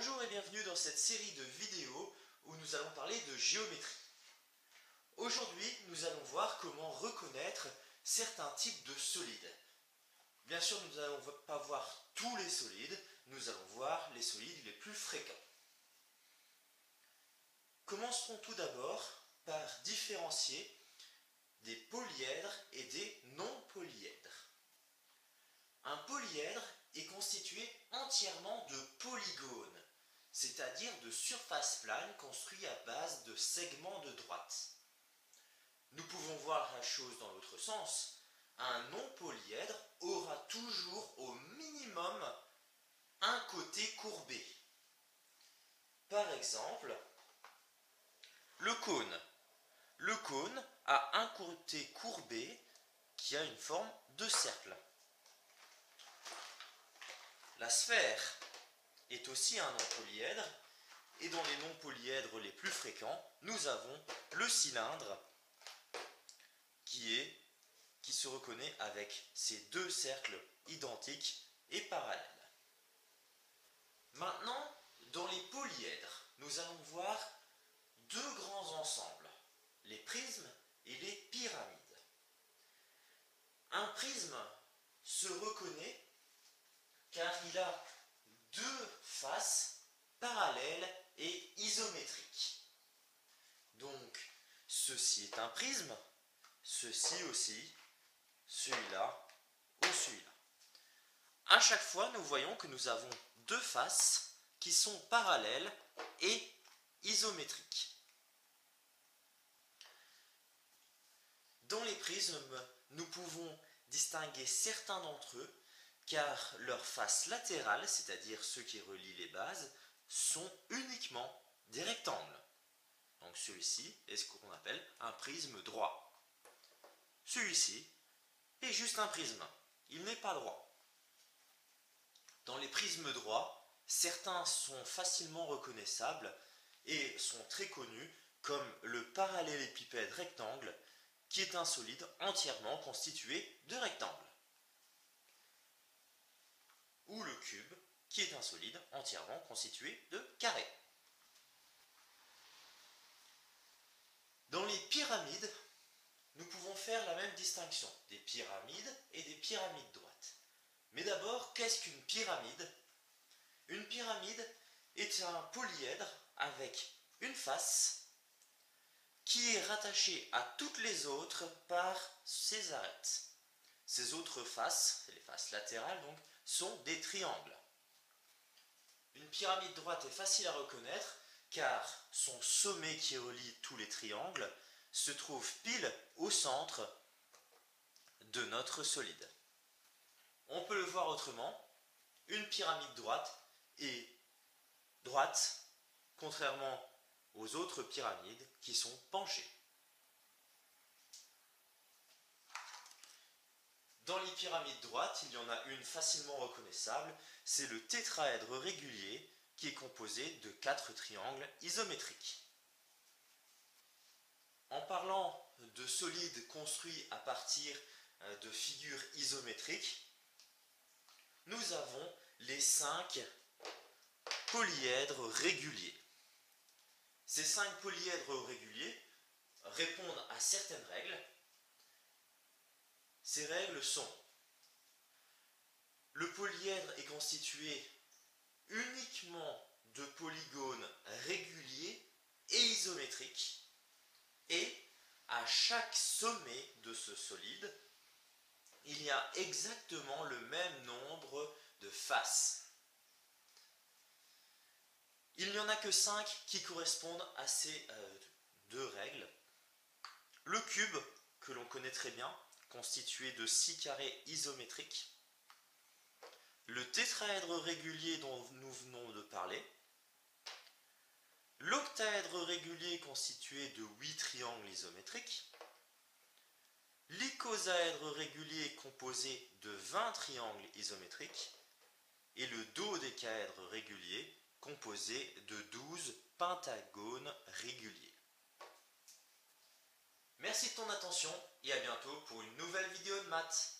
Bonjour et bienvenue dans cette série de vidéos où nous allons parler de géométrie. Aujourd'hui, nous allons voir comment reconnaître certains types de solides. Bien sûr, nous n'allons pas voir tous les solides, nous allons voir les solides les plus fréquents. Commencerons tout d'abord par différencier des polyèdres et des non-polyèdres. Un polyèdre est constitué entièrement de polygones, c'est-à-dire de surfaces planes construites à base de segments de droite. Nous pouvons voir la chose dans l'autre sens. Un non-polyèdre aura toujours au minimum un côté courbé. Par exemple, le cône. Le cône a un côté courbé qui a une forme de cercle. La sphère est aussi un non-polyèdre, et dans les non-polyèdres les plus fréquents, nous avons le cylindre qui se reconnaît avec ces deux cercles identiques et parallèles. Maintenant, dans les polyèdres, nous allons voir deux grands ensembles, les prismes et les pyramides. Un prisme se reconnaît car il a deux faces parallèles et isométriques. Donc, ceci est un prisme, ceci aussi, celui-là ou celui-là. À chaque fois, nous voyons que nous avons deux faces qui sont parallèles et isométriques. Dans les prismes, nous pouvons distinguer certains d'entre eux car leurs faces latérales, c'est-à-dire ceux qui relient les bases, sont uniquement des rectangles. Donc celui-ci est ce qu'on appelle un prisme droit. Celui-ci est juste un prisme, il n'est pas droit. Dans les prismes droits, certains sont facilement reconnaissables et sont très connus comme le parallélépipède rectangle, qui est un solide entièrement constitué de rectangles, ou le cube, qui est un solide entièrement constitué de carrés. Dans les pyramides, nous pouvons faire la même distinction des pyramides et des pyramides droites. Mais d'abord, qu'est-ce qu'une pyramide? Une pyramide est un polyèdre avec une face qui est rattachée à toutes les autres par ses arêtes. Ces autres faces, les faces latérales donc, sont des triangles. Une pyramide droite est facile à reconnaître car son sommet qui relie tous les triangles se trouve pile au centre de notre solide. On peut le voir autrement, une pyramide droite est droite contrairement aux autres pyramides qui sont penchées. Dans les pyramides droites, il y en a une facilement reconnaissable, c'est le tétraèdre régulier qui est composé de 4 triangles isométriques. En parlant de solides construits à partir de figures isométriques, nous avons les 5 polyèdres réguliers. Ces 5 polyèdres réguliers répondent à certaines règles. Ces règles sont: le polyèdre est constitué uniquement de polygones réguliers et isométriques, et à chaque sommet de ce solide, il y a exactement le même nombre de faces. Il n'y en a que 5 qui correspondent à ces deux règles. Le cube, que l'on connaît très bien, constitué de 6 carrés isométriques. Le tétraèdre régulier dont nous venons de parler. L'octaèdre régulier constitué de 8 triangles isométriques. L'icosaèdre régulier composé de 20 triangles isométriques. Et le dodécaèdre régulier composé de 12 pentagones réguliers. Merci de ton attention et à bientôt pour une nouvelle vidéo de maths.